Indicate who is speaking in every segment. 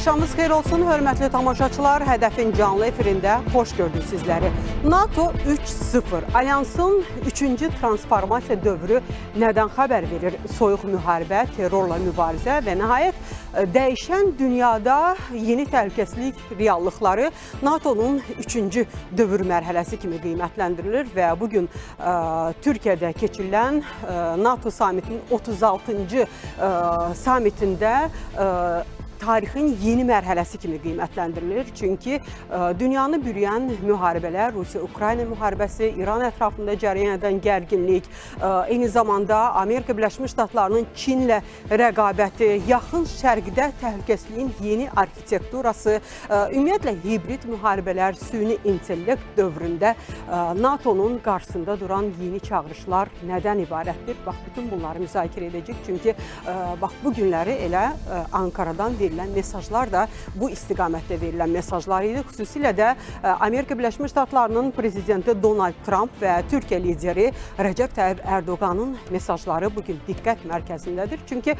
Speaker 1: Axşamınız xeyir olsun, hörmətli tamaşaçılar. Hədəfin canlı efirində xoş gördük sizləri. NATO 3.0, Alyansın 3-cü transformasiya dövrü nədən xəbər verir? Soyuq müharibə, terrorla mübarizə və nəhayət dəyişən dünyada yeni təhlükəsizlik reallıqları NATO'nun 3-cü dövr mərhələsi kimi qiymətləndirilir və bugün Türkiyədə keçirilən NATO samitinin 36-cı samitində tarixin yeni mərhələsi kimi qiymətləndirilir. Çünki dünyanı bürüyən müharibələr, Rusiya-Ukrayna müharibəsi, İran ətrafında cərəyan edən gərginlik, eyni zamanda Amerika Birləşmiş Ştatlarının Çinlə rəqabəti, yaxın şərqdə təhlükəsizliyin yeni arxitekturası, ümumiyyətlə hibrid müharibələr, süni intellekt dövründə NATO'nun qarşısında duran yeni çağırışlar nədən ibarətdir? Bax, bütün bunları müzakirə edəcək. Çünki bax, bu günləri elə Ankara'dan verilən mesajlar da bu istiqamətdə verilən mesajlar idi. Xüsusilə də Amerika Birləşmiş Ştatlarının prezidenti Donald Trump və Türkiyə lideri Rəcəb Tayyip Erdoğan'ın mesajları bugün diqqət mərkəzindədir. Çünki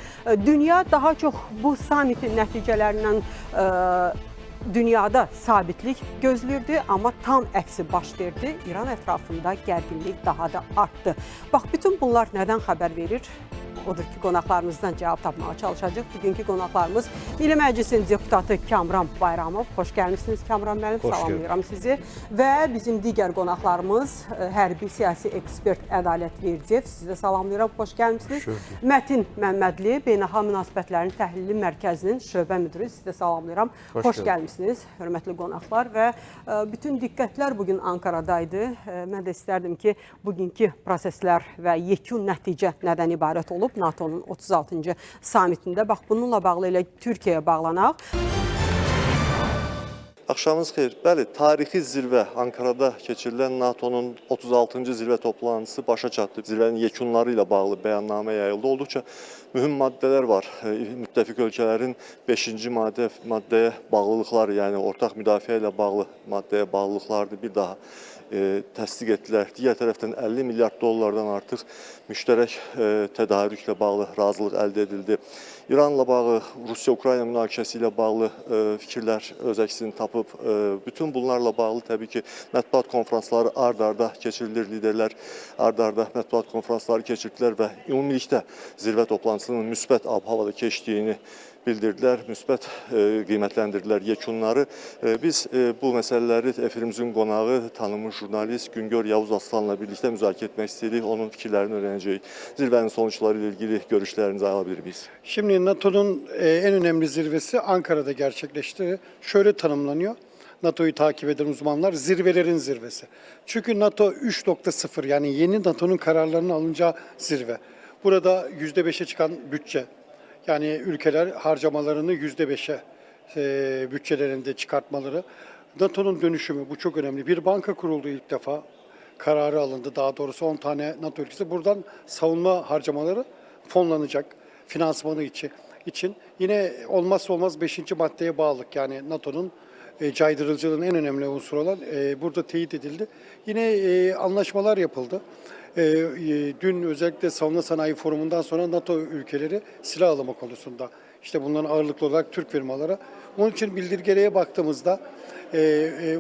Speaker 1: dünya daha çox bu samitin nəticələrindən dünyada sabitlik gözləyirdi, amma tam əksi baş verdi. İran ətrafında gərginlik daha da artdı. Bax, bütün bunlar nədən xəbər verir? Odur ki, qonaqlarımızdan cavab tapmağa çalışacaq. Bugünkü qonaqlarımız Milli Məclisin deputatı Kamran Bayramov. Xoş gəlmişsiniz Kamran müəllim, salamlayıram sizi. Və bizim digər qonaqlarımız hərbi siyasi ekspert Ədalət Verdiyev. Sizi də salamlayıram, xoş gəlmişsiniz. Mətin Məmmədli, Beynəlxalq Münasibətlərin Təhlili Mərkəzinin şöbə müdürü. Sizi də salamlayıram, xoş gəlmişsiniz, hörmətli qonaqlar. Və bütün diqqətlər bugün Ankaradaydı. Mən də istərdim ki, bugünkü proseslər və yekun nəticə nədən ibarət olub? NATO'nun 36-cı samitində. Bax, bununla bağlı elə Türkiyəyə bağlanaq.
Speaker 2: Axşamınız xeyir. Bəli, tarixi zirvə Ankara'da keçirilən NATO'nun 36-cı zirvə toplantısı başa çatdı. Zirvənin yekunları ilə bağlı bəyannamə yayıldı. Olduqca mühüm maddələr var. Müttəfiq ölkələrin 5-ci maddəyə bağlılıqları, yəni ortaq müdafiə ilə bağlı maddəyə bağlılıqlardır. Bir daha təsdiq etdilər. Digər tərəfdən 50 milyard dollardan artıq müştərək tədarüklə bağlı razılıq əldə edildi. İranla bağlı, Rusiya-Ukrayna münaqişəsi ilə bağlı fikirlər öz əksini tapıb. Bütün bunlarla bağlı təbii ki, mətbuat konferansları ard-arda keçirilir. Liderlər ard-arda mətbuat konferansları keçirdilər və ümumilikdə zirvə toplantısının müsbət ab-havada keçdiyini bildirdilər, müsbət qiymətləndirdilər yekunları. Biz bu məsələləri efirimizin qonağı, tanınmış jurnalist Güngör Yavuz Aslanla birlikdə müzakirə etmək istəyirik. Onun fikirlərini öyrənəcəyik. Zirvenin sonuçları ile ilgili görüşlerinizi alabilir miyiz?
Speaker 3: Şimdi NATO'nun en önemli zirvesi Ankara'da gerçekleşti. Şöyle tanımlanıyor. NATO'yu takip eden uzmanlar zirvelerin zirvesi. Çünkü NATO 3.0 yani yeni NATO'nun kararlarının alınacağı zirve. Burada %5'e çıkan bütçe. Yani ülkeler harcamalarını %5'e bütçelerinde çıkartmaları. NATO'nun dönüşümü bu çok önemli. Bir banka kuruldu ilk defa. Kararı alındı. Daha doğrusu 10 tane NATO ülkesi. Buradan savunma harcamaları fonlanacak. Finansmanı için. Yine olmazsa olmaz 5. maddeye bağlılık. Yani NATO'nun caydırıcılığının en önemli unsuru olan burada teyit edildi. Yine anlaşmalar yapıldı. Dün özellikle savunma sanayi forumundan sonra NATO ülkeleri silah alımı konusunda işte bunların ağırlıklı olarak Türk firmalara. Onun için bildirgelere baktığımızda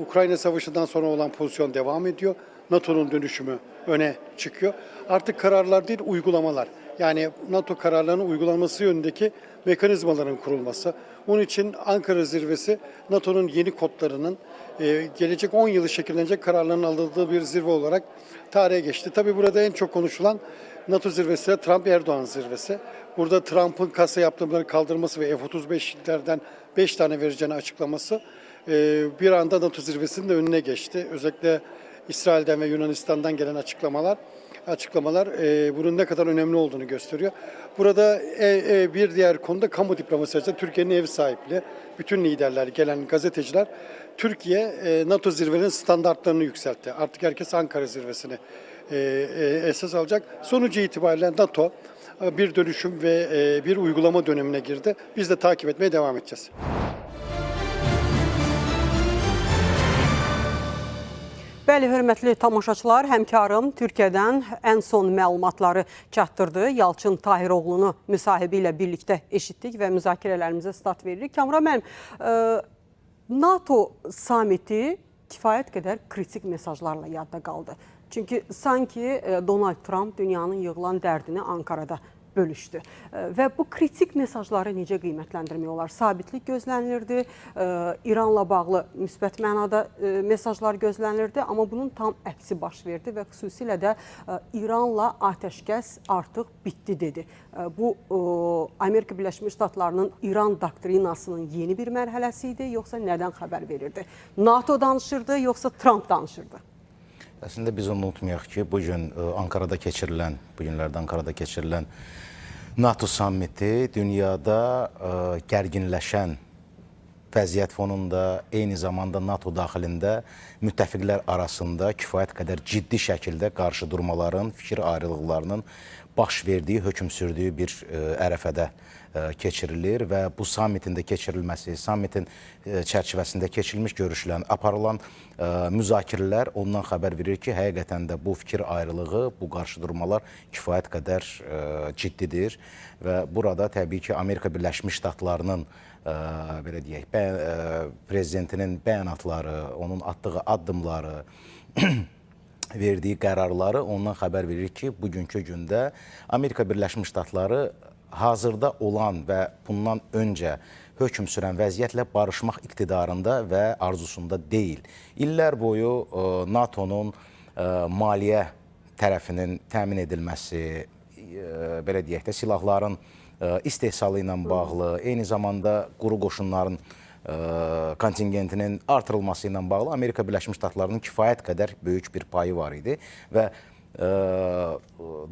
Speaker 3: Ukrayna Savaşı'ndan sonra olan pozisyon devam ediyor. NATO'nun dönüşümü öne çıkıyor. Artık kararlar değil uygulamalar. Yani NATO kararlarının uygulanması yönündeki mekanizmaların kurulması. Onun için Ankara zirvesi NATO'nun yeni kodlarının gelecek 10 yılı şekillenecek kararların alındığı bir zirve olarak tarihe geçti. Tabii burada en çok konuşulan NATO zirvesi de Trump-Erdoğan zirvesi. Burada Trump'ın kasa yaptırımları kaldırması ve F-35'lerden 5 tane vereceğini açıklaması bir anda NATO zirvesinin de önüne geçti. Özellikle İsrail'den ve Yunanistan'dan gelen açıklamalar bunun ne kadar önemli olduğunu gösteriyor. Burada bir diğer konuda kamu diplomasisi açısından Türkiye'nin ev sahipliği. Bütün liderler, gelen gazeteciler Türkiye NATO zirvelerinin standartlarını yükseltti. Artık herkes Ankara zirvesini esas alacak. Sonucu itibariyle NATO bir dönüşüm ve bir uygulama dönemine girdi. Biz de takip etmeye devam edeceğiz.
Speaker 1: Bəli, hörmətli tamaşaçılar, həmkarım Türkiyədən ən son məlumatları çatdırdı. Yalçın Tahiroğlunu müsahibi ilə birlikdə eşitdik və müzakirələrimizə start veririk. Kamran müəllim, NATO samiti kifayət qədər kritik mesajlarla yadda qaldı. Çünki sanki Donald Trump dünyanın yığılan dərdini Ankarada bölüşdü. Və bu kritik mesajları necə qiymətləndirmək olar? Sabitlik gözlənilirdi, İranla bağlı müsbət mənada mesajlar gözlənilirdi, amma bunun tam əksi baş verdi və xüsusilə də İranla atəşkəs artıq bitdi dedi. Bu, Amerika Birləşmiş Ştatlarının İran doktrinasının yeni bir mərhələsi idi, yoxsa nədən xəbər verirdi? NATO danışırdı, yoxsa Trump danışırdı?
Speaker 4: Əslində biz onu unutmayaq ki, bu günlərdə Ankarada keçirilən NATO sammiti dünyada gərginləşən vəziyyət fonunda, eyni zamanda NATO daxilində müttəfiqlər arasında kifayət qədər ciddi şəkildə qarşıdurmaların, fikir ayrılıqlarının baş verdiyi, hökm sürdüyü bir ərəfədə keçirilir və bu sammitin də keçirilməsi, sammitin çərçivəsində keçirilmiş görüşlərin, aparılan müzakirələr ondan xəbər verir ki, həqiqətən də bu fikir ayrılığı, bu qarşıdurmalar kifayət qədər ciddidir və burada təbii ki, Amerika Birləşmiş Ştatlarının belə deyək, prezidentinin bəyanatları, onun atdığı addımları, verdiyi qərarları ondan xəbər verir ki, bugünkü gündə Amerika Birləşmiş Ştatları hazırda olan və bundan öncə hökm sürən vəziyyətlə barışmaq iqtidarında və arzusunda deyil. İllər boyu NATO'nun maliyyə tərəfinin təmin edilməsi, belə deyək də, silahların istehsalı ilə bağlı, eyni zamanda quru qoşunların kontingentinin artırılması ilə bağlı Amerika Birləşmiş Ştatlarının kifayət qədər böyük bir payı var idi və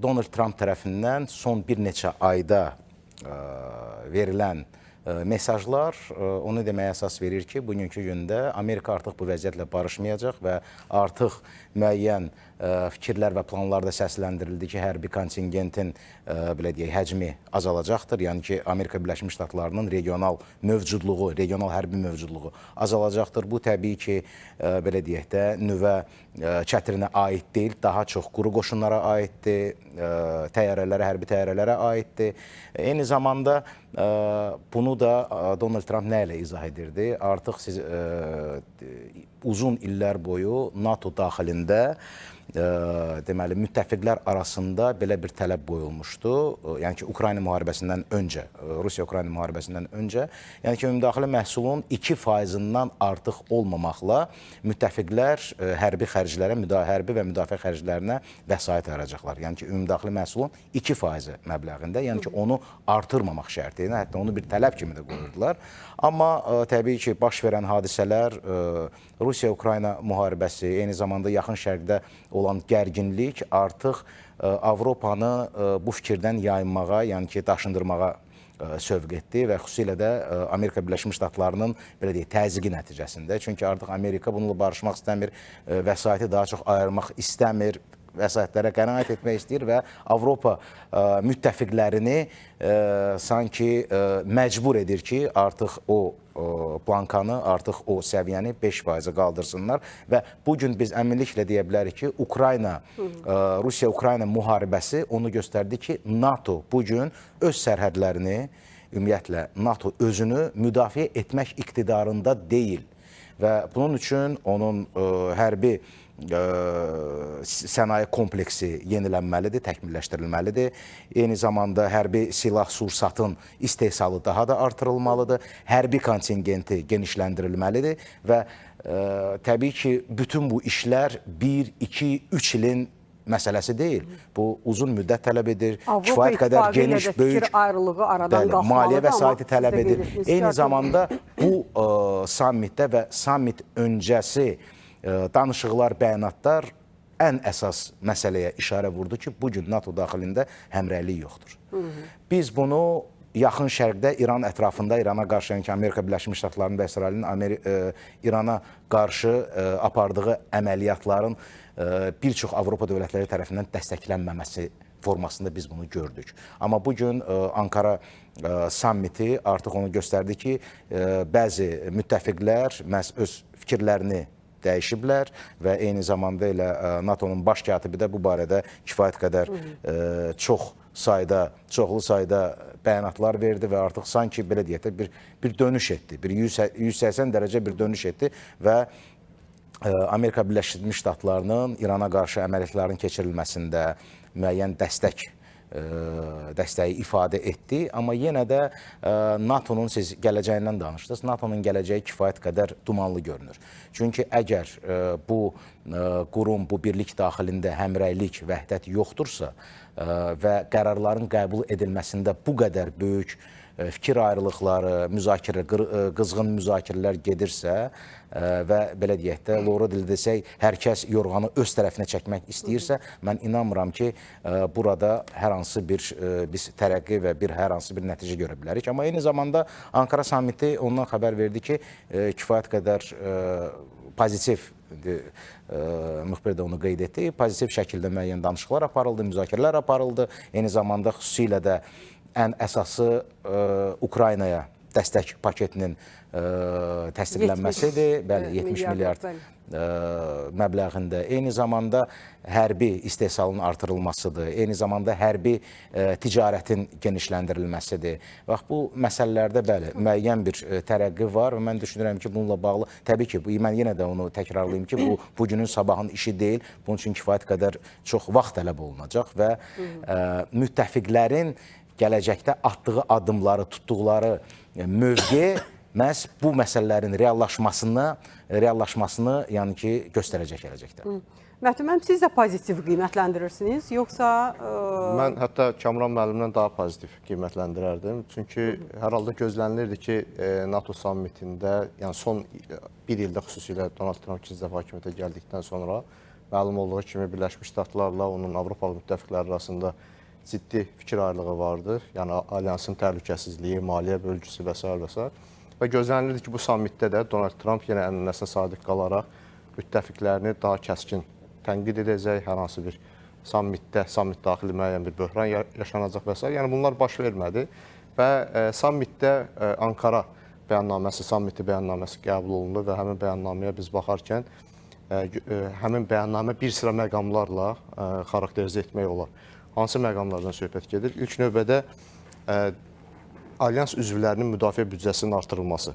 Speaker 4: Donald Trump tərəfindən son bir neçə ayda verilən mesajlar onu deməyə əsas verir ki, bugünkü gündə Amerika artıq bu vəziyyətlə barışmayacaq və artıq müəyyən fikirlər və planlar da səsləndirildi ki, hərbi kontingentin belə deyək, həcmi azalacaqdır. Yəni ki, Amerika Birləşmiş Ştatlarının regional mövcudluğu, regional hərbi mövcudluğu azalacaqdır. Bu təbii ki, belə deyək də, nüvə çətrinə aid deyil, daha çox quru qoşunlara aiddir, təyyarələrə, hərbi təyyarələrə aiddir. Eyni zamanda bunu da Donald Trump nə ilə izah edirdi? Artıq siz uzun illər boyu NATO daxilində deməli, müttəfiqlər arasında belə bir tələb qoyulmuşdu. Yəni ki, Ukrayna müharibəsindən öncə, Rusiya-Ukrayna müharibəsindən öncə, yəni ki, ümumdaxili məhsulun 2%-dən artıq olmamaqla müttəfiqlər hərbi xərclərə, hərbi və müdafiə xərclərinə vəsait ayıracaqlar. Yəni ki, ümumdaxili məhsulun 2% məbləğində, yəni ki, onu artırmamaq şərti ilə, hətta onu bir tələb kimi də qoyurdular. Amma təbii ki, baş verən hadisələr, Rusiya-Ukrayna müharibəsi, eyni zamanda yaxın şərqdə olan gərginlik artıq Avropanı bu fikirdən yayınmağa, yəni ki, daşındırmağa sövq etdi və xüsusilə də Amerika Birləşmiş Ştatlarının belə deyək, təzyiqi nəticəsində. Çünki artıq Amerika bununla barışmaq istəmir, vəsaiti daha çox ayırmaq istəmir, vəsaitlərə qənaət etmək istəyir və Avropa müttəfiqlərini sanki məcbur edir ki, artıq o plankanı, artıq o səviyyəni 5%-ə qaldırsınlar və bugün biz əminliklə deyə bilərik ki, Rusiya-Ukrayna müharibəsi onu göstərdi ki, NATO bugün öz sərhədlərini, ümumiyyətlə NATO özünü müdafiə etmək iqtidarında deyil və bunun üçün onun hərbi sənaye kompleksi yenilənməlidir, təkmilləşdirilməlidir. Eyni zamanda hərbi silah-sursatın istehsalı daha da artırılmalıdır, hərbi kontingenti genişləndirilməlidir və təbii ki, bütün bu işlər 1, 2, 3 ilin məsələsi deyil. Bu uzun müddət tələb edir, kifayət qədər geniş, böyük maliyyə vəsaiti tələb edir. Eyni zamanda bu sammitdə və sammit öncəsi danışıqlar, bəyanatlar ən əsas məsələyə işarə vurdu ki, bugün NATO daxilində həmrəylik yoxdur. Biz bunu yaxın şərqdə, İran ətrafında, İrana qarşı, yəni ki, Amerika Birləşmiş Ştatlarının və İsrailin İrana qarşı apardığı əməliyyatların bir çox Avropa dövlətləri tərəfindən dəstəklənməməsi formasında biz bunu gördük. Amma bugün Ankara sammiti artıq onu göstərdi ki, bəzi müttəfiqlər məhz öz fikirlərini dəyişiblər və eyni zamanda elə NATO-nun baş katibi də bu barədə kifayət qədər çoxlu sayda bəyanatlar verdi və artıq sanki belə deyək də bir dönüş etdi, bir 180 dərəcə bir dönüş etdi və Amerika Birləşmiş Ştatlarının İrana qarşı əməliyyatların keçirilməsində müəyyən dəstəyi ifadə etdi. Amma yenə də NATO-nun siz gələcəyindən danışdınız. NATO-nun gələcəyi kifayət qədər dumanlı görünür. Çünki əgər bu qurum, bu birlik daxilində həmrəylik, vəhdət yoxdursa və qərarların qəbul edilməsində bu qədər böyük fikir ayrılıqları, qızğın müzakirələr gedirsə və belə deyək də, doğru dil desək, hər kəs yorğanı öz tərəfinə çəkmək istəyirsə, mən inanmıram ki, burada hər hansı bir biz tərəqqi və hər hansı bir nəticə görə bilərik. Amma eyni zamanda Ankara samiti ondan xəbər verdi ki, kifayət qədər pozitiv, müxbir də onu qeyd etdi, pozitiv şəkildə müəyyən danışıqlar aparıldı, müzakirələr aparıldı. Eyni zamanda xüsusilə də ən əsası Ukraynaya dəstək paketinin təsdiqlənməsidir. Bəli, 70 milyard məbləğində. Eyni zamanda hərbi istehsalın artırılmasıdır. Eyni zamanda hərbi ticarətin genişləndirilməsidir. Bax, bu məsələlərdə bəli, müəyyən bir tərəqqi var və mən düşünürəm ki, bununla bağlı, təbii ki, mən yenə də onu təkrarlayayım ki, bugünün sabahın işi deyil. Bunun üçün kifayət qədər çox vaxt tələb olunacaq və müttəfiqlərin gələcəkdə atdığı addımları, tutduqları mövqe məhz bu məsələlərin reallaşmasını yəni ki, göstərəcək gələcəkdə.
Speaker 1: Məhdum müəllim, siz də pozitiv qiymətləndirirsiniz, yoxsa...
Speaker 5: Mən hətta Kamran müəllimdən daha pozitiv qiymətləndirərdim. Çünki hər halda gözlənilirdi ki, NATO sammitində, yəni son bir ildə xüsusilə Donald Trump 2-ci dəfə hakimiyyətə gəldikdən sonra məlum olduğu kimi Birləşmiş Ştatlarla onun Avropalı müttəfiqləri arasında ciddi fikir ayrılığı vardır. Yəni, alyansın təhlükəsizliyi, maliyyə bölgüsü və s. və s. Və gözlənilirdi ki, bu sammitdə də Donald Trump yenə ənənəsinə sadiq qalaraq müttəfiqlərini daha kəskin tənqid edəcək, hər hansı bir sammit daxili müəyyən bir böhran yaşanacaq və s. Yəni, bunlar baş vermədi və sammitdə Ankara sammiti bəyannaməsi qəbul olundu və həmin bəyannaməyə biz baxarkən həmin bəyannamə bir sıra məqamlarla xarakterizə etmək olar. Hansı məqamlardan söhbət gedir? İlk növbədə alyans üzvlərinin müdafiə büdcəsinin artırılması.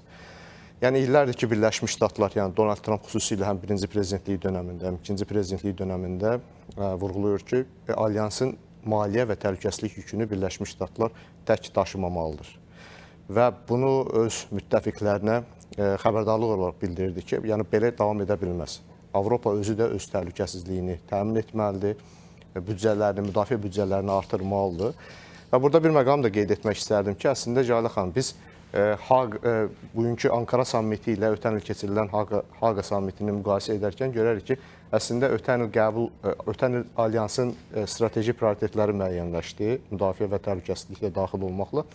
Speaker 5: Yəni, illərdir ki, Birləşmiş Ştatlar, yəni Donald Trump xüsusilə həm birinci prezidentliyi dönəmində, həm ikinci prezidentliyi dönəmində vurğulayır ki, alyansın maliyyə və təhlükəsizlik yükünü Birləşmiş Ştatlar tək daşımamalıdır. Və bunu öz müttəfiqlərinə xəbərdarlıq olaraq bildirirdi ki, yəni belə davam edə bilməz. Avropa özü də öz təhlükəsizliyini təmin etməlidir, müdafiə büdcələrini artırmalıdır. Və burada bir məqam da qeyd etmək istərdim ki, əslində Cələ xanım, biz bugünkü Ankara sammiti ilə ötən il keçirilən Haqa sammitini müqayisə edərkən görərik ki, əslində ötən il alyansın strateji prioritetləri müəyyənləşdi, müdafiə və təhlükəsizliklə daxil olmaqla.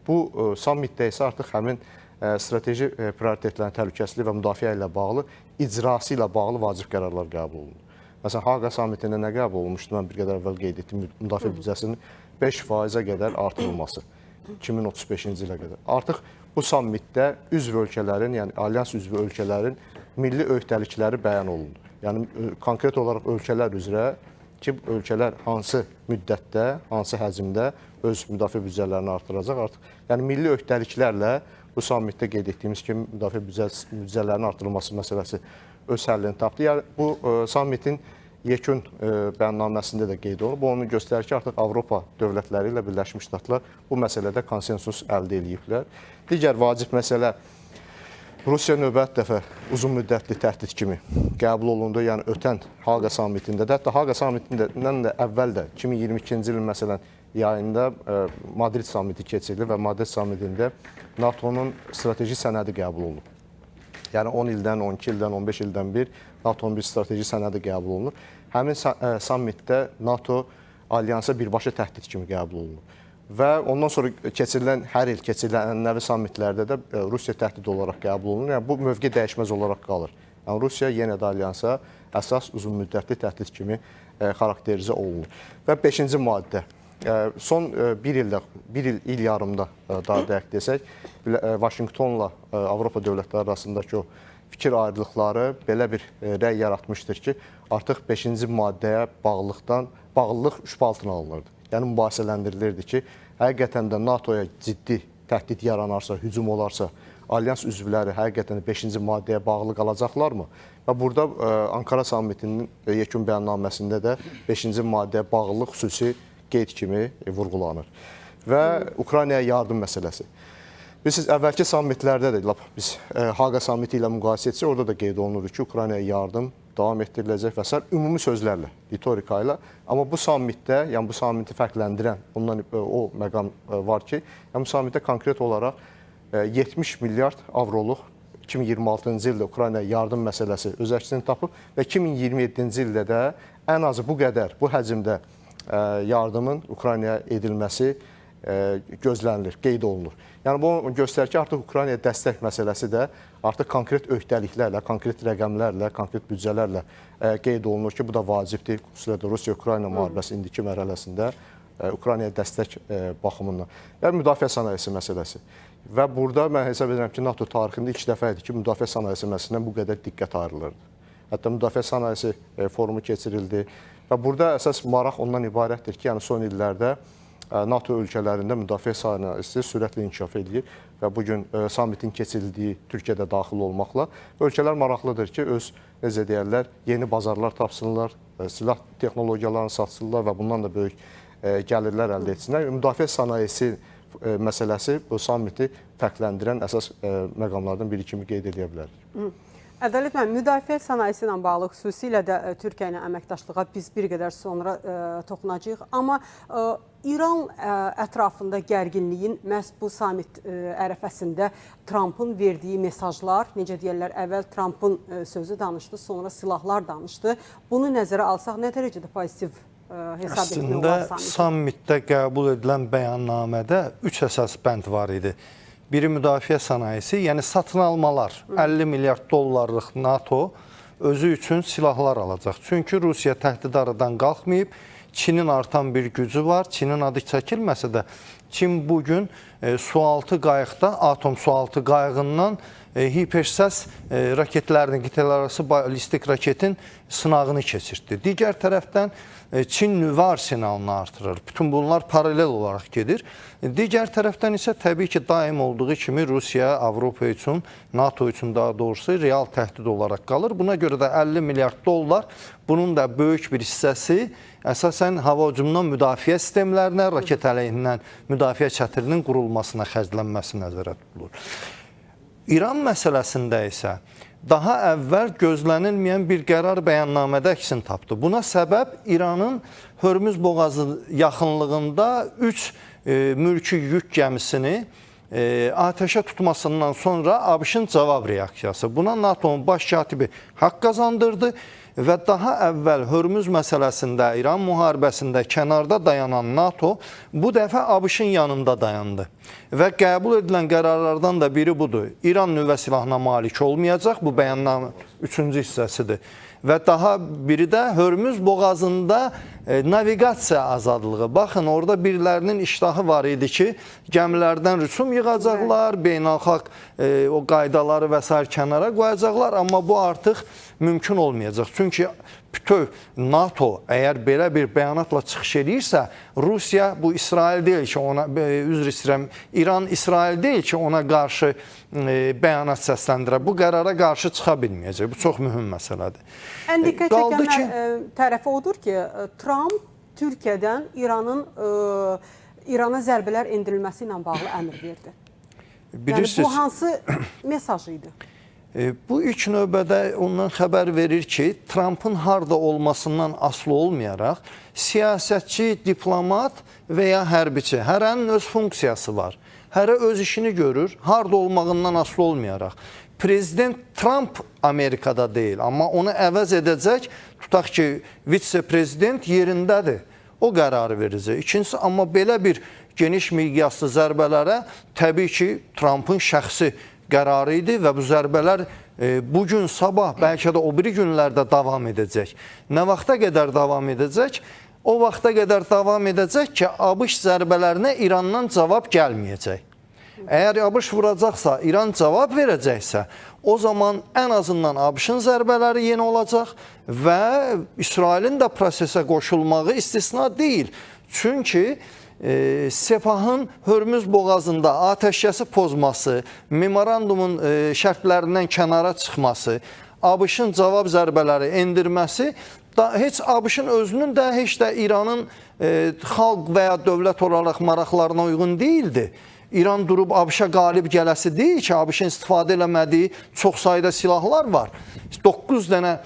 Speaker 5: Bu sammitdə isə artıq həmin strateji prioritetlərin təhlükəsizliyi və müdafiə ilə bağlı, icrası ilə bağlı vacib qərarlar qəbul olundu. Məsələn, Haqa sammitində nə qəbul olmuşdu? Mən bir qədər əvvəl qeyd etdim, müdafiə büdcəsinin 5%-ə qədər artırılması 2035-ci ilə qədər. Artıq bu sammitdə üzv ölkələrin, yəni alyans üzvü ölkələrin milli öhdəlikləri bəyan olundu. Yəni, konkret olaraq ölkələr üzrə ki, ölkələr hansı müddətdə, hansı həcmdə öz müdafiə büdcələrini artıracaq artıq. Yəni, milli öhdəliklərlə bu sammitdə qeyd etdiyimiz kimi müdafiə büdcələrinin artırılması məsələsi öz həllini tapdı. Yəni, bu sammitin yekun bəyannaməsində də qeyd olunub. Bu onu göstərir ki, artıq Avropa dövlətləri ilə Birləşmiş Ştatlar bu məsələdə konsensus əldə ediblər. Digər vacib məsələ Rusiya növbəti dəfə uzun müddətli təhdid kimi qəbul olundu. Yəni, ötən Haqa sammitində də, hətta Haqa sammitindən də əvvəl də 2022-ci ilin məsələn yayında Madrid sammiti keçirildi və Madrid sammitində NATO-nun strateji sənədi qəbul olunub. Yəni 10 ildən, 12 ildən, 15 ildən bir NATO-nun bir strateji sənədi qəbul olunur. Həmin sammitdə NATO alyansa birbaşa təhdid kimi qəbul olunur. Və ondan sonra hər il keçirilən ənənəvi sammitlərdə də Rusiya təhdid olaraq qəbul olunur. Yəni bu mövqe dəyişməz olaraq qalır. Yəni Rusiya yenə də alyansa əsas uzunmüddətli təhdid kimi xarakterizə olunur. Və 5-ci maddə. Son bir il yarımda daha dəqiq desək, Vaşinqtonla Avropa dövlətləri arasındakı o fikir ayrılıqları belə bir rəy yaratmışdır ki, artıq 5-ci maddəyə bağlılıq şübhə altına alınırdı. Yəni mübahisələndirilirdi ki, həqiqətən də NATO-ya ciddi təhdid yaranarsa, hücum olarsa, alyans üzvləri həqiqətən 5-ci maddəyə bağlı qalacaqlarmı? Və burada Ankara sammitinin yekun bəyannaməsində də 5-ci maddəyə bağlılıq xüsusi qeyd kimi vurğulanır. Və Ukraynaya yardım məsələsi. Bilirsiniz, əvvəlki sammitlərdə də biz Haqa sammiti ilə müqayisə etsək, orada da qeyd olunurdu ki, Ukraynaya yardım davam etdiriləcək və s. ümumi sözlərlə, ritorika ilə. Amma bu sammitdə, yəni bu sammiti fərqləndirən ondan o məqam var ki, yəni bu sammitdə konkret olaraq 70 milyard avroluq 2026-cı ildə Ukraynaya yardım məsələsi öz əksini tapıb və 2027-ci ildə də ən azı bu qədər, bu həcmdə yardımın Ukraynaya edilməsi gözlənilir, qeyd olunur. Yəni bu göstərir ki, artıq Ukraynaya dəstək məsələsi də artıq konkret öhdəliklərlə, konkret rəqəmlərlə, konkret büdcələrlə qeyd olunur ki, bu da vacibdir. Xüsusilə də Rusiya-Ukrayna müharibəsi indiki mərhələsində Ukraynaya dəstək baxımından. Və müdafiə sənayesi məsələsi. Və burada mən hesab edirəm ki, NATO tarixində ilk dəfə idi ki, müdafiə sənayesi məsələsindən bu qədər diqqət ayrılırdı. Hətta müdafiə sənayesi forumu keçirildi və burada əsas maraq ondan ibarətdir ki, yəni son illərdə NATO ölkələrində müdafiə sənayesi sürətlə inkişaf edir və bugün sammitin keçirildiyi Türkiyədə daxil olmaqla ölkələr maraqlıdır ki, öz necə deyərlər, yeni bazarlar tapsınlar, silah texnologiyalarını satsınlar və bundan da böyük gəlirlər əldə etsinlər. Müdafiə sənayesi məsələsi bu sammiti fərqləndirən əsas məqamlardan biri kimi qeyd edə bilərik.
Speaker 1: Ədalət müəllim, müdafiə sənayesi ilə bağlı xüsusilə də Türkiyə ilə əməkdaşlığa biz bir qədər sonra toxunacağıq. Amma İran ətrafında gərginliyin məhz bu sammit ərəfəsində Trumpın verdiyi mesajlar, necə deyərlər, əvvəl Trumpın sözü danışdı, sonra silahlar danışdı. Bunu nəzərə alsaq, nə dərəcədə pozitiv hesab etmək olar
Speaker 6: Əslində, sammitdə qəbul edilən bəyannamədə 3 əsas bənd var idi. Biri müdafiə sənayesi, yəni satın almalar, 50 milyard dollarlıq NATO özü üçün silahlar alacaq. Çünki Rusiya təhdid aradan qalxmayıb, Çinin artan bir gücü var. Çinin adı çəkilməsə də, Çin bugün sualtı qayıqda, atom sualtı qayığından hipersəs raketlərinin, qitələrarası ballistik raketin sınağını keçirdi. Digər tərəfdən Çin nüvə arsenalını artırır. Bütün bunlar paralel olaraq gedir. Digər tərəfdən isə təbii ki, daim olduğu kimi Rusiya, Avropa üçün, NATO üçün daha doğrusu real təhdid olaraq qalır. Buna görə də 50 milyard dollar, bunun da böyük bir hissəsi əsasən hava hücumundan müdafiə sistemlərinə, raket əleyhindən müdafiə çətirinin qurulmasına xərclənməsi nəzərdə tutulur. İran məsələsində isə daha əvvəl gözlənilməyən bir qərar bəyannamədə əksini tapdı. Buna səbəb İranın Hörmüz boğazı yaxınlığında 3 mülki yük gəmisini atəşə tutmasından sonra ABŞ-ın cavab reaksiyası. Buna NATO'nun baş katibi haqq qazandırdı və daha əvvəl Hörmüz məsələsində, İran müharibəsində kənarda dayanan NATO bu dəfə ABŞ-ın yanında dayandı. Və qəbul edilən qərarlardan da biri budur. İran nüvə silahına malik olmayacaq, bu bəyannamə 3-cü hissəsidir. Və daha biri də Hörmüz boğazında naviqasiya azadlığı. Baxın, orada birilərinin iştahı var idi ki, gəmilərdən rüsum yığacaqlar, beynəlxalq o qaydaları və s. kənara qoyacaqlar, amma bu artıq mümkün olmayacaq. Çünki bütöv NATO əgər belə bir bəyanatla çıxış edirsə, Rusiya bu İsrail deyil ki, ona, üzr istəyirəm, İran İsrail deyil ki, ona qarşı bəyanat səsləndirə. Bu qərara qarşı çıxa bilməyəcək. Bu çox mühüm məsələdir.
Speaker 1: Ən diqqət çəkən tərəfi odur ki, Trump Türkiyədən İrana zərbələr endirilməsi ilə bağlı əmr verdi. Yəni, bu hansı mesaj idi?
Speaker 6: Bu ilk növbədə ondan xəbər verir ki, Trumpın harda olmasından asılı olmayaraq, siyasətçi, diplomat və ya hərbiçi, hərənin öz funksiyası var. Hərə öz işini görür, harda olmağından asılı olmayaraq. Prezident Trump Amerikada deyil, amma onu əvəz edəcək, tutaq ki, vitse-prezident yerindədir, o qərarı verəcək. İkincisi, amma belə bir geniş miqyaslı zərbələrə təbii ki, Trumpın şəxsi qərarı idi və bu zərbələr bugün, sabah, bəlkə də o biri günlərdə davam edəcək. Nə vaxta qədər davam edəcək? O vaxta qədər davam edəcək ki, ABŞ zərbələrinə İrandan cavab gəlməyəcək. Əgər ABŞ vuracaqsa, İran cavab verəcəksə, o zaman ən azından ABŞ-ın zərbələri yeni olacaq və İsrailin də prosesə qoşulmağı istisna deyil. Çünki Sepahın Hörmüz boğazında atəşkəsi pozması, memorandumun şərtlərindən kənara çıxması, ABŞ-ın cavab zərbələri endirməsi heç ABŞ-ın özünün də, heç də İranın xalq və ya dövlət olaraq maraqlarına uyğun deyildi. İran durub ABŞ-a qalib gələsi deyil ki, ABŞ-ın istifadə eləmədiyi çox sayda silahlar var. 9 dənə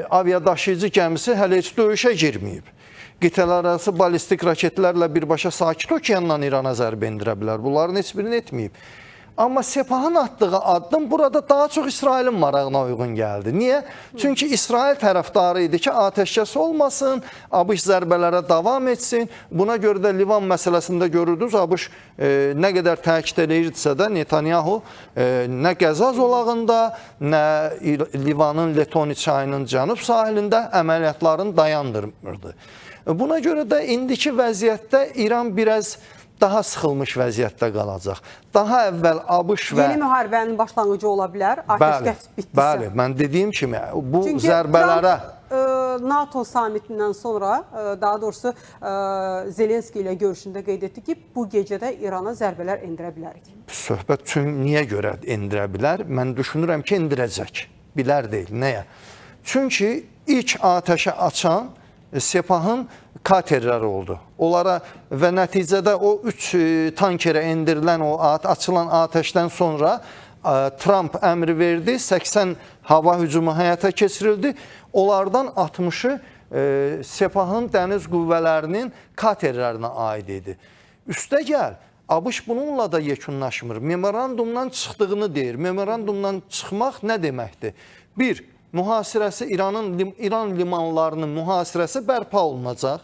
Speaker 6: aviadaşıyıcı gəmisi hələ heç döyüşə girməyib. Qitələrarası ballistik raketlərlə birbaşa Sakit Okeandan İrana zərbə endirə bilər. Bunların heç birini etməyib. Amma Sepahın atdığı addım burada daha çox İsrailin marağına uyğun gəldi. Niyə? Çünki İsrail tərəfdarı idi ki, atəşkəs olmasın, ABŞ zərbələrə davam etsin. Buna görə də Livan məsələsində görürdünüz, ABŞ nə qədər təkid edirdisə də Netanyahu nə Qəza zolağında, nə Livanın Letoni çayının cənub sahilində əməliyyatlarını dayandırmırdı. Buna görə də indiki vəziyyətdə İran biraz daha sıxılmış vəziyyətdə qalacaq. Daha əvvəl ABŞ və...
Speaker 1: Yeni müharibənin başlanğıcı ola bilər, atəşkəs bitdisə.
Speaker 6: Bəli, mən dediyim kimi bu
Speaker 1: Çünki
Speaker 6: zərbələrə...
Speaker 1: Trump NATO samitindən sonra, daha doğrusu Zelenski ilə görüşündə qeyd etdi ki, bu gecədə İrana zərbələr endirə bilərik.
Speaker 6: Söhbət niyə görə endirə bilər? Mən düşünürəm ki, endirəcək. Bilər deyil. Nəyə? Çünki ilk atəşə açan Sepahın katerləri oldu. Onlara və nəticədə o 3 tankerə endirilən o açılan atəşdən sonra Trump əmri verdi, 80 hava hücumu həyata keçirildi. Onlardan 60'ı Sepahın dəniz qüvvələrinin katerlərinə aid idi. Üstəgəl, ABŞ bununla da yekunlaşmır. Memorandumdan çıxdığını deyir. Memorandumdan çıxmaq nə deməkdir? Bir, mühasirəsi İran limanlarının mühasirəsi bərpa olunacaq.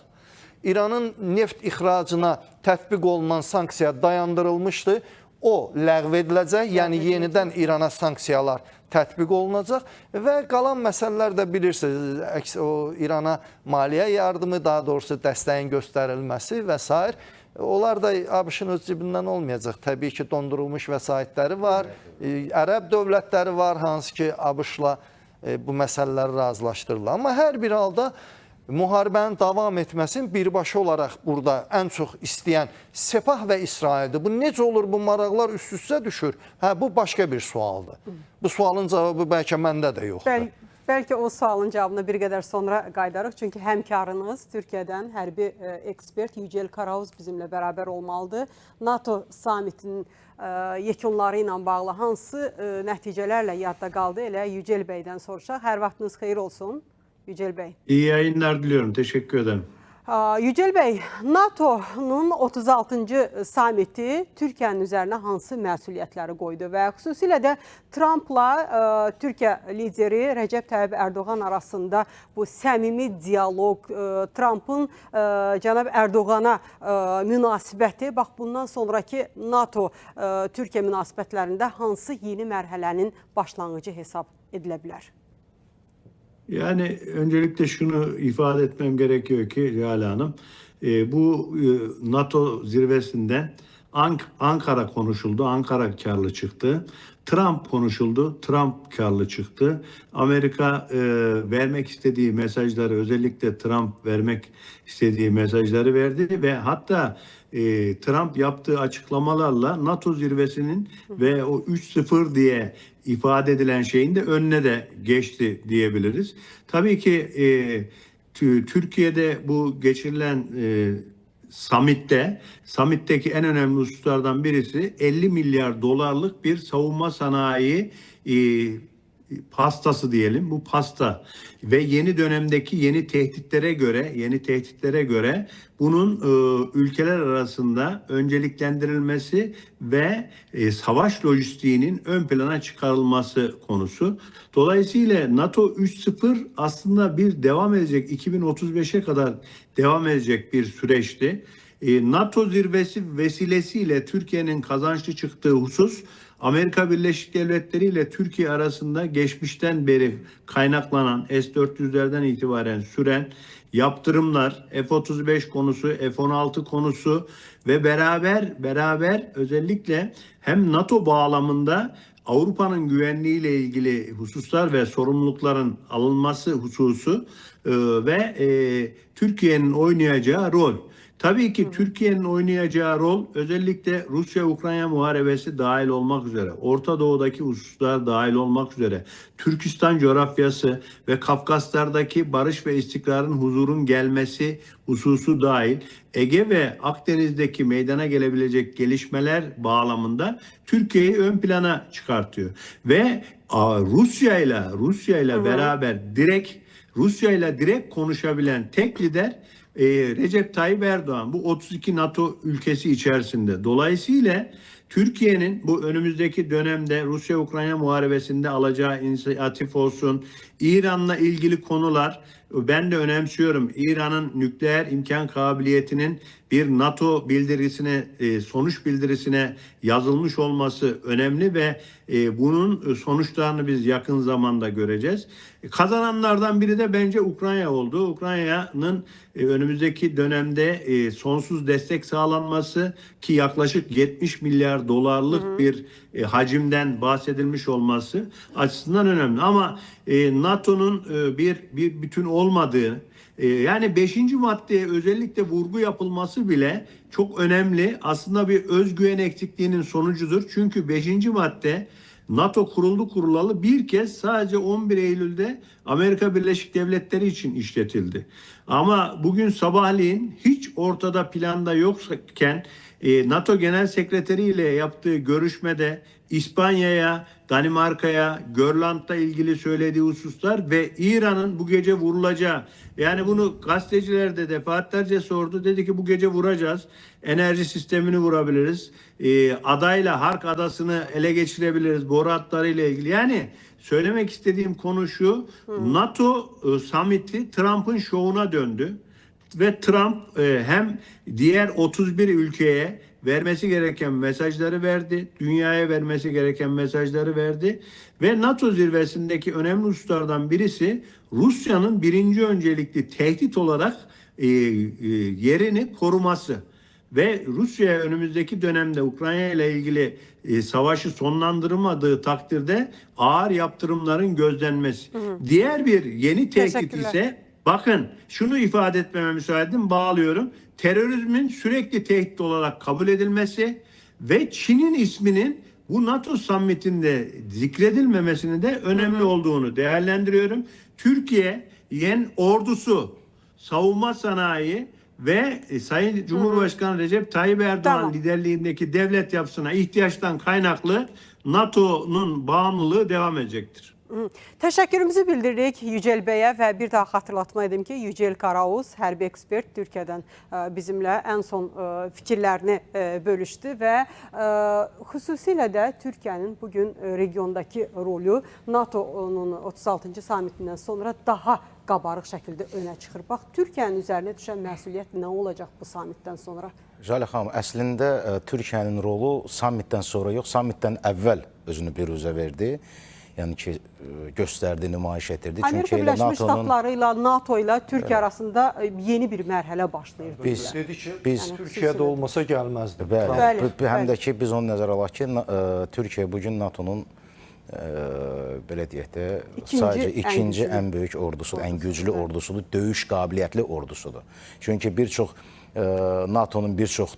Speaker 6: İranın neft ixracına tətbiq olunan sanksiya dayandırılmışdı. O ləğv ediləcək, yəni yenidən İrana sanksiyalar tətbiq olunacaq və qalan məsələlər də bilirsiniz, o İrana maliyyə yardımı, daha doğrusu dəstəyin göstərilməsi və s. Onlar da ABŞ-ın öz cibindən olmayacaq. Təbii ki, dondurulmuş vəsaitləri var, ərəb dövlətləri var, hansı ki, ABŞ-la bu məsələləri razılaşdırırlar. Amma hər bir halda müharibənin davam etməsini birbaşa olaraq burada ən çox istəyən Sepah və İsraildir. Bu necə olur, bu maraqlar üst-üstə düşür? Hə, bu başqa bir sualdır. Bu sualın cavabı bəlkə məndə də yoxdur.
Speaker 1: Bəlkə o sualın cavabına bir qədər sonra qayıdarıq. Çünki həmkarınız Türkiyədən hərbi ekspert Yücel Karauz bizimlə bərabər olmalıdır. NATO samitinin yekunları ilə bağlı hansı nəticələrlə yadda qaldı? Elə Yücel bəydən soruşaq. Hər vaxtınız xeyir olsun Yücel bəy.
Speaker 7: İyi yayınlar diliyorum. Teşekkür ederim.
Speaker 1: Yücel bəy, NATO'nun 36. samiti Türkiyənin üzərinə hansı məsuliyyətləri qoydu və xüsusilə də Trumpla Türkiyə lideri Rəcəb Tayyip Erdoğan arasında bu səmimi diyaloq, Trumpın cənab Erdoğana münasibəti, bax bundan sonraki NATO-Türkiyə münasibətlərində hansı yeni mərhələnin başlanğıcı hesab edilə bilər?
Speaker 7: Yani öncelikle şunu ifade etmem gerekiyor ki Lale Hanım, bu NATO zirvesinden Ankara konuşuldu, Ankara karlı çıktı. Trump konuşuldu, Trump karlı çıktı. Amerika vermek istediği mesajları, özellikle Trump vermek istediği mesajları verdi ve hatta Trump yaptığı açıklamalarla NATO zirvesinin ve o 3-0 diye ifade edilen şeyin de önüne de geçti diyebiliriz. Tabii ki Türkiye'de bu geçirilen summit'teki en önemli hususlardan birisi 50 milyar dolarlık bir savunma sanayi pastası diyelim. Bu pasta ve yeni dönemdeki yeni tehditlere göre bunun ülkeler arasında önceliklendirilmesi ve savaş lojistiğinin ön plana çıkarılması konusu. Dolayısıyla NATO 3.0 aslında bir devam edecek, 2035'e kadar devam edecek bir süreçti. NATO zirvesi vesilesiyle Türkiye'nin kazançlı çıktığı husus Amerika Birleşik Devletleri ile Türkiye arasında geçmişten beri kaynaklanan S-400'lerden itibaren süren yaptırımlar, F-35 konusu, F-16 konusu ve beraber özellikle hem NATO bağlamında Avrupa'nın güvenliğiyle ilgili hususlar ve sorumlulukların alınması hususu ve Türkiye'nin oynayacağı rol. Tabii ki Türkiye'nin oynayacağı rol özellikle Rusya-Ukrayna muharebesi dahil olmak üzere, Orta Doğu'daki hususlar dahil olmak üzere, Türkistan coğrafyası ve Kafkaslar'daki barış ve istikrarın, huzurun gelmesi hususu dahil, Ege ve Akdeniz'deki meydana gelebilecek gelişmeler bağlamında Türkiye'yi ön plana çıkartıyor. Ve Rusya ile beraber Rusya ile direkt konuşabilen tek lider Recep Tayyip Erdoğan, bu 32 NATO ülkesi içerisinde. Dolayısıyla Türkiye'nin bu önümüzdeki dönemde Rusya-Ukrayna muharebesinde alacağı inisiyatif olsun, İran'la ilgili konular, ben de önemsiyorum. İran'ın nükleer imkan kabiliyetinin bir NATO bildirisine, sonuç bildirisine yazılmış olması önemli ve bunun sonuçlarını biz yakın zamanda göreceğiz. Kazananlardan biri de bence Ukrayna oldu. Ukrayna'nın önümüzdeki dönemde sonsuz destek sağlanması ki yaklaşık 70 milyar dolarlık bir hacimden bahsedilmiş olması açısından önemli. Ama NATO'nun bir bütün olmadığı, yani 5. maddeye özellikle vurgu yapılması bile çok önemli. Aslında bir özgüven eksikliğinin sonucudur. Çünkü 5. madde NATO kurulalı bir kez sadece 11 Eylül'de Amerika Birleşik Devletleri için işletildi. Ama bugün sabahleyin hiç ortada planda yokken NATO Genel Sekreteri ile yaptığı görüşmede İspanya'ya, Danimarka'ya, Grönland'la ilgili söylediği hususlar ve İran'ın bu gece vurulacağı. Yani bunu gazeteciler de defaatlerce sordu. Dedi ki bu gece vuracağız. Enerji sistemini vurabiliriz. Adayla Hark Adası'nı ele geçirebiliriz. Boru hatları ile ilgili. Yani söylemek istediğim konu şu. NATO summiti Trump'ın şovuna döndü. Ve Trump hem diğer 31 ülkeye vermesi gereken mesajları verdi, dünyaya vermesi gereken mesajları verdi ve NATO zirvesindeki önemli hususlardan birisi Rusya'nın birinci öncelikli tehdit olarak yerini koruması ve Rusya'ya önümüzdeki dönemde Ukrayna ile ilgili savaşı sonlandırmadığı takdirde ağır yaptırımların gözlenmesi. Diğer bir yeni tehdit ise, bakın şunu ifade etmeme müsaade edin, bağlıyorum. Terörizmin sürekli tehdit olarak kabul edilmesi ve Çin'in isminin bu NATO summitinde zikredilmemesinin de önemli olduğunu değerlendiriyorum. Türkiye'nin ordusu, savunma sanayi ve Sayın Cumhurbaşkanı Recep Tayyip Erdoğan liderliğindeki devlet yapısına ihtiyaçtan kaynaklı NATO'nun bağımlılığı devam edecektir.
Speaker 1: Təşəkkürümüzü bildiririk Yücel bəyə və bir daha xatırlatma edim ki, Yücel Karaoğuz, hərbi ekspert Türkiyədən bizimlə ən son fikirlərini bölüşdü və xüsusilə də Türkiyənin bugün regiondakı rolü NATO-nun 36-cı sammitindən sonra daha qabarıq şəkildə önə çıxır. Bax, Türkiyənin üzərinə düşən məsuliyyət nə olacaq bu sammitdən sonra?
Speaker 4: Jalə xanım, əslində Türkiyənin rolu sammitdən sonra yox, sammitdən əvvəl özünü biruzə verdi. Yəni ki, göstərdi, nümayiş etdirdi.
Speaker 1: Amerika Birləşmiş Ştatları ilə NATO ilə Türkiyə arasında yeni bir mərhələ başlayır.
Speaker 6: Biz Türkiyədə olmasa gəlməzdi.
Speaker 4: Bəli, həm də ki, biz onu nəzərə alaq ki, Türkiyə bugün NATO'nun belə deyək də, sadəcə ikinci ən böyük ordusudur, ən güclü ordusudur, döyüş qabiliyyətli ordusudur. Çünki bir çox NATO'nun bir çox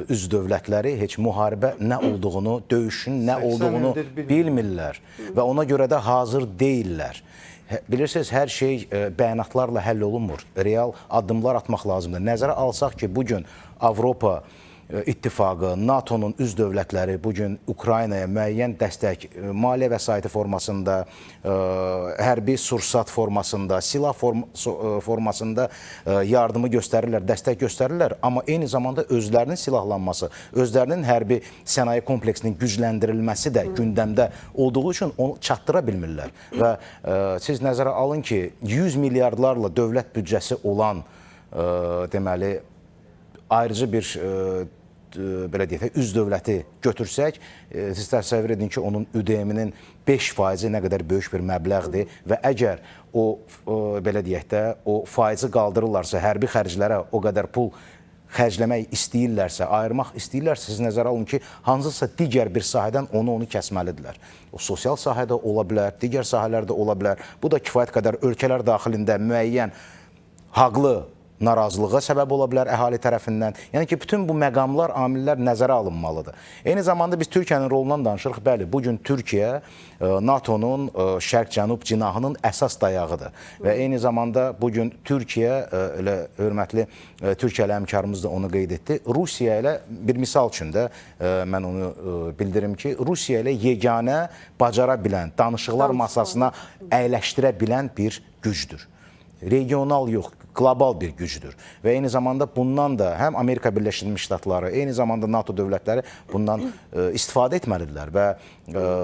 Speaker 4: üzv dövlətləri heç müharibə nə olduğunu, döyüşün nə olduğunu bilmirlər və ona görə də hazır deyillər. Bilirsiniz, hər şey bəyanatlarla həll olunmur. Real addımlar atmaq lazımdır. Nəzərə alsaq ki, bugün Avropa İttifaqı, NATO'nun üzv dövlətləri bugün Ukraynaya müəyyən dəstək, maliyyə vəsaiti formasında, hərbi sursat formasında, silah formasında yardımı göstərirlər, dəstək göstərirlər. Amma eyni zamanda özlərinin silahlanması, özlərinin hərbi sənaye kompleksinin gücləndirilməsi də gündəmdə olduğu üçün onu çatdıra bilmirlər. Və siz nəzərə alın ki, 100 milyardlarla dövlət büdcəsi olan deməli, ayrıcı bir belə deyək də, üz dövləti götürsək, siz təsəvvür edin ki, onun ÜDM-nin 5% nə qədər böyük bir məbləğdir və əgər o, belə deyək də, o faizi qaldırırlarsa, hərbi xərclərə o qədər pul xərcləmək istəyirlərsə, ayırmaq istəyirlərsə, siz nəzərə alın ki, hansısa digər bir sahədən onu kəsməlidirlər. O sosial sahədə ola bilər, digər sahələrdə ola bilər. Bu da kifayət qədər ölkələr daxilində müəyyən haqlı narazılığa səbəb ola bilər əhali tərəfindən. Yəni ki, bütün bu məqamlar, amillər nəzərə alınmalıdır. Eyni zamanda biz Türkiyənin rolundan danışırıq. Bəli, bugün Türkiyə NATO-nun şərq-cənub cinahının əsas dayağıdır. Və eyni zamanda bugün Türkiyə, elə hörmətli Türkiyəli həmkarımız da onu qeyd etdi, Rusiya ilə bir misal üçün də mən onu bildirim ki, Rusiya ilə yeganə bacara bilən, danışıqlar masasına əyləşdirə bilən bir gücdür. Regional yox, qlobal bir gücdür. Və eyni zamanda bundan da həm Amerika Birləşmiş Ştatları, eyni zamanda NATO dövlətləri bundan istifadə etməlidirlər. Və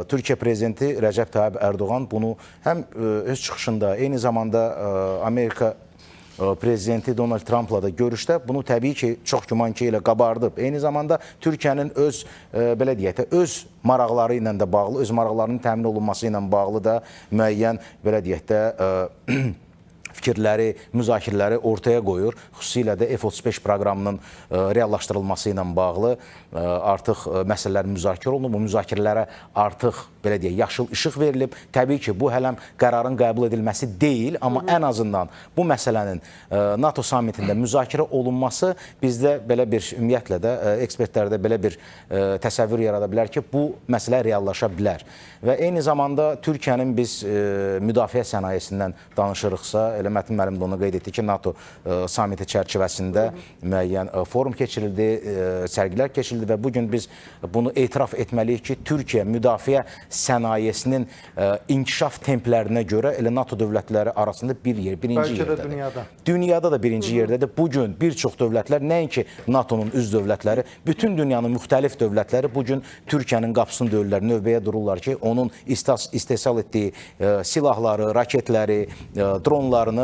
Speaker 4: Türkiyə prezidenti Rəcəb Tayyib Ərdoğan bunu həm öz çıxışında, eyni zamanda Amerika prezidenti Donald Trumpla da görüşdə bunu təbii ki, çox güman ki, ilə qabardıb. Eyni zamanda Türkiyənin öz, belə deyək də, öz maraqları ilə də bağlı, öz maraqlarının təmin olunması ilə bağlı da müəyyən, belə deyək də, fikirləri, müzakirələri ortaya qoyur. Xüsusilə də F-35 proqramının reallaşdırılması ilə bağlı artıq məsələlər müzakirə olunub. Bu müzakirələrə artıq, belə deyək, yaşıl işıq verilib. Təbii ki, bu hələm qərarın qəbul edilməsi deyil, amma ən azından bu məsələnin NATO samitində müzakirə olunması bizdə belə bir, ümumiyyətlə də ekspertlərdə belə bir təsəvvür yarada bilər ki, bu məsələ reallaşa bilər. Və eyni zamanda Türkiyənin biz müdafiə sənayesindən danışırıqsa, elə Mətin müəllim də onu qeyd etdi ki, NATO samiti çərçivəsində müəyyən forum keçirildi, sərgilər keçirildi və bugün biz bunu etiraf etməliyik ki, Türkiyə müdafiə sənayesinin inkişaf templərinə görə elə NATO dövlətləri arasında birinci yerdədir. Dünyada da birinci yerdədir. Bugün bir çox dövlətlər, nəinki NATO-nun üz dövlətləri, bütün dünyanın müxtəlif dövlətləri bugün Türkiyənin qapısını döyürlər, növbəyə dururlar ki, onun istehsal etdiyi silahları, raketləri, dronlarını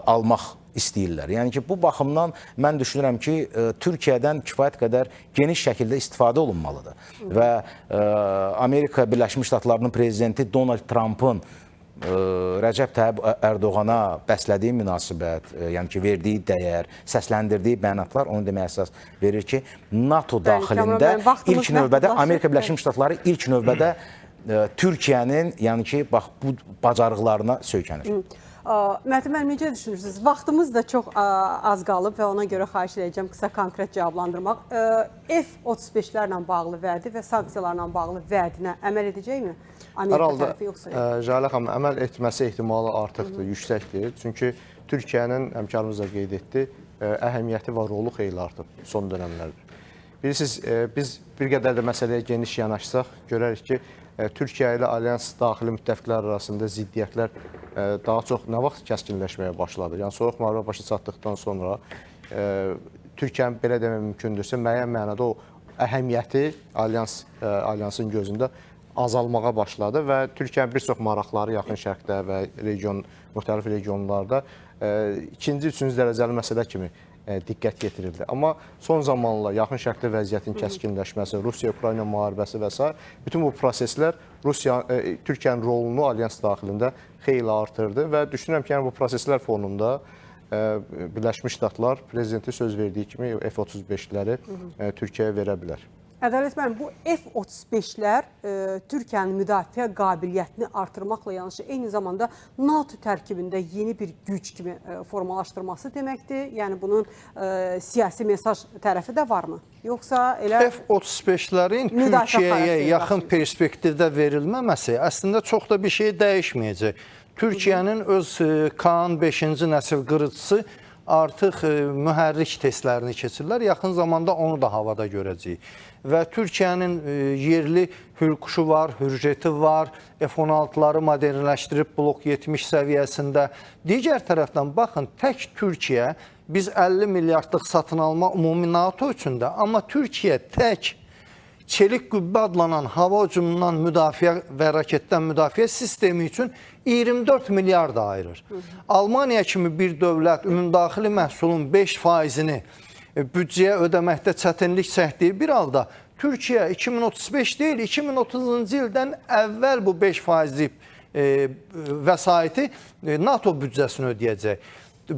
Speaker 4: almaq istəyirlər. Yəni ki, bu baxımdan mən düşünürəm ki, Türkiyədən kifayət qədər geniş şəkildə istifadə olunmalıdır. Və Amerika Birləşmiş Ştatlarının prezidenti Donald Trumpın Rəcəb Tayyib Ərdoğana bəslədiyi münasibət, yəni ki, verdiyi dəyər, səsləndirdiyi bəyanatlar onu deməyə əsas verir ki, NATO daxilində ilk növbədə Amerika Birləşmiş Ştatları ilk növbədə Türkiyənin, yəni ki, bax, bu bacarıqlarına söykənir.
Speaker 1: Mətin müəllim, necə düşünürsünüz? Vaxtımız da çox az qalıb və ona görə xahiş edəcəm qısa konkret cavablandırmaq. F-35-lərlə bağlı vədi və sanksiyalarla bağlı vədinə əməl edəcəkmi Amerika tərəfi yoxsa?
Speaker 5: Jalə xanım, əməl etməsi ehtimalı artıqdır, yüksəkdir. Çünki Türkiyənin, həmkarımız da qeyd etdi, əhəmiyyəti və rolu xeyli artıb son dönəmlərdə. Bilirsiniz, biz bir qədər də məsələyə geniş yanaşsaq, görərik ki, Türkiyə ilə alyans daxili müttəfiqlər arasında ziddiyyətlər daha çox nə vaxt kəskinləşməyə başladı? Yəni, soyuq müharibə başa çatdıqdan sonra Türkiyənin belə demək mümkündürsə, müəyyən mənada o əhəmiyyəti alyansın gözündə azalmağa başladı və Türkiyənin bir çox maraqları yaxın şərqdə və müxtəlif regionlarda ikinci, üçüncü dərəcəli məsələ kimi diqqət yetirildi. Amma son zamanla yaxın şərqdə vəziyyətin kəskinləşməsi, Rusiya-Ukrayna müharibəsi və s. bütün bu proseslər Türkiyənin rolunu alyans daxilində xeyli artırdı və düşünürəm ki, yəni bu proseslər fonunda Birləşmiş Ştatlar prezidenti söz verdiyi kimi F-35-ləri Türkiyəyə verə bilər.
Speaker 1: Ədalət müəllim, bu F-35-lər Türkiyənin müdafiə qabiliyyətini artırmaqla yanaşı, eyni zamanda NATO tərkibində yeni bir güc kimi formalaşdırması deməkdir. Yəni, bunun siyasi mesaj tərəfi də varmı? Yoxsa elə...
Speaker 6: F-35-lərin Türkiyəyə yaxın perspektivdə verilməməsi əslində çox da bir şey dəyişməyəcək. Türkiyənin öz Kaan 5-ci nəsil qırıcısı artıq mühərrik testlərini keçirlər. Yaxın zamanda onu da havada görəcəyik. Və Türkiyənin yerli hürkuşu var, hürjeti var, F-16'ları modernləşdirib blok 70 səviyyəsində. Digər tərəfdən baxın, tək Türkiyə, biz 50 milyardlıq satın alma ümumi NATO üçün də, amma Türkiyə tək çelik qübbə adlanan hava hücumundan müdafiə və raketdən müdafiə sistemi üçün 24 milyard ayırır. Almaniya kimi bir dövlət ümumdaxili məhsulun 5%-ni büdcəyə ödəməkdə çətinlik çəkdiyi bir halda Türkiyə 2035 deyil, 2030-cu ildən əvvəl bu 5%lik vəsaiti NATO büdcəsinə ödəyəcək.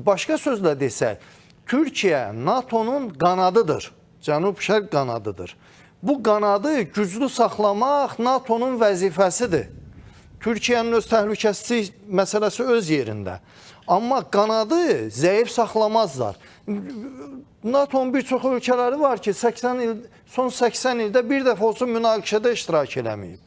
Speaker 6: Başqa sözlə desək, Türkiyə NATO'nun qanadıdır, Cənub-Şərq qanadıdır. Bu qanadı güclü saxlamaq NATO'nun vəzifəsidir. Türkiyənin öz təhlükəsizlik məsələsi öz yerində. Amma qanadı zəif saxlamazlar. NATO'nun bir çox ölkələri var ki, son 80 ildə bir dəfə olsun münaqişədə iştirak eləməyib.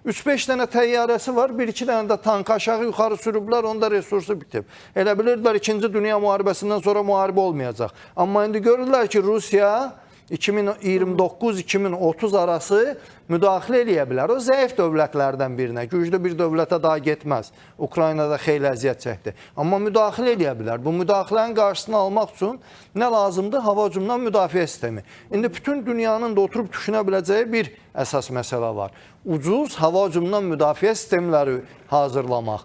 Speaker 6: 3-5 dənə təyyarəsi var, 1-2 dənə də tank aşağı yuxarı sürüblər, onda resursu bitib. Elə bilirdilər 2-ci Dünya müharibəsindən sonra müharibə olmayacaq. Amma indi görürlər ki, Rusiya 2029-2030 arası müdaxilə eləyə bilər. O zəif dövlətlərdən birinə, güclü bir dövlətə daha getməz. Ukraynada xeyli əziyyət çəkdi. Amma müdaxilə eləyə bilər. Bu müdaxilənin qarşısını almaq üçün nə lazımdır? Hava hücumundan müdafiə sistemi. İndi bütün dünyanın da oturub düşünə biləcəyi bir əsas məsələ var. Ucuz hava hücumundan müdafiə sistemləri hazırlamaq.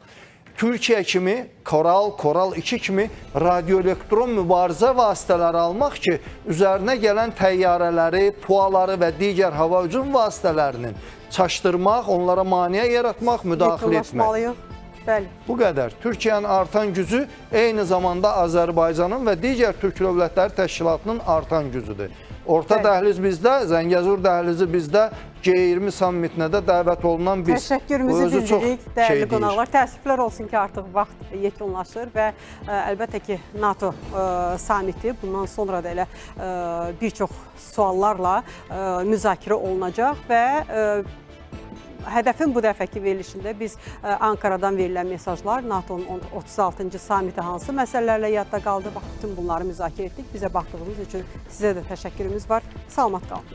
Speaker 6: Türkiyə kimi, Koral 2 kimi radioelektron mübarizə vasitələri almaq ki, üzərinə gələn təyyarələri, puaları və digər hava hücum vasitələrinin çaşdırmaq, onlara maneə yaratmaq, müdaxilə etmək.
Speaker 1: Bəli.
Speaker 6: Bu qədər. Türkiyənin artan gücü eyni zamanda Azərbaycanın və digər Türk dövlətləri təşkilatının artan gücüdür. Orta dəhliz bizdə, Zəngəzur dəhlizi bizdə, G20 sammitinə də dəvət olunan biz.
Speaker 1: Təşəkkürümüzü bildiririk, dəyərli qonaqlar. Təəssüflər olsun ki, artıq vaxt yekunlaşır və əlbəttə ki, NATO sammiti bundan sonra da elə bir çox suallarla müzakirə olunacaq və hədəfin bu dəfəki verilişində biz Ankaradan verilən mesajlar, NATO'nun 36-cı sammiti hansı məsələlərlə yadda qaldı, bütün bunları müzakirə etdik. Bizə baxdığınız üçün sizə də təşəkkürümüz var. Salamat qalın.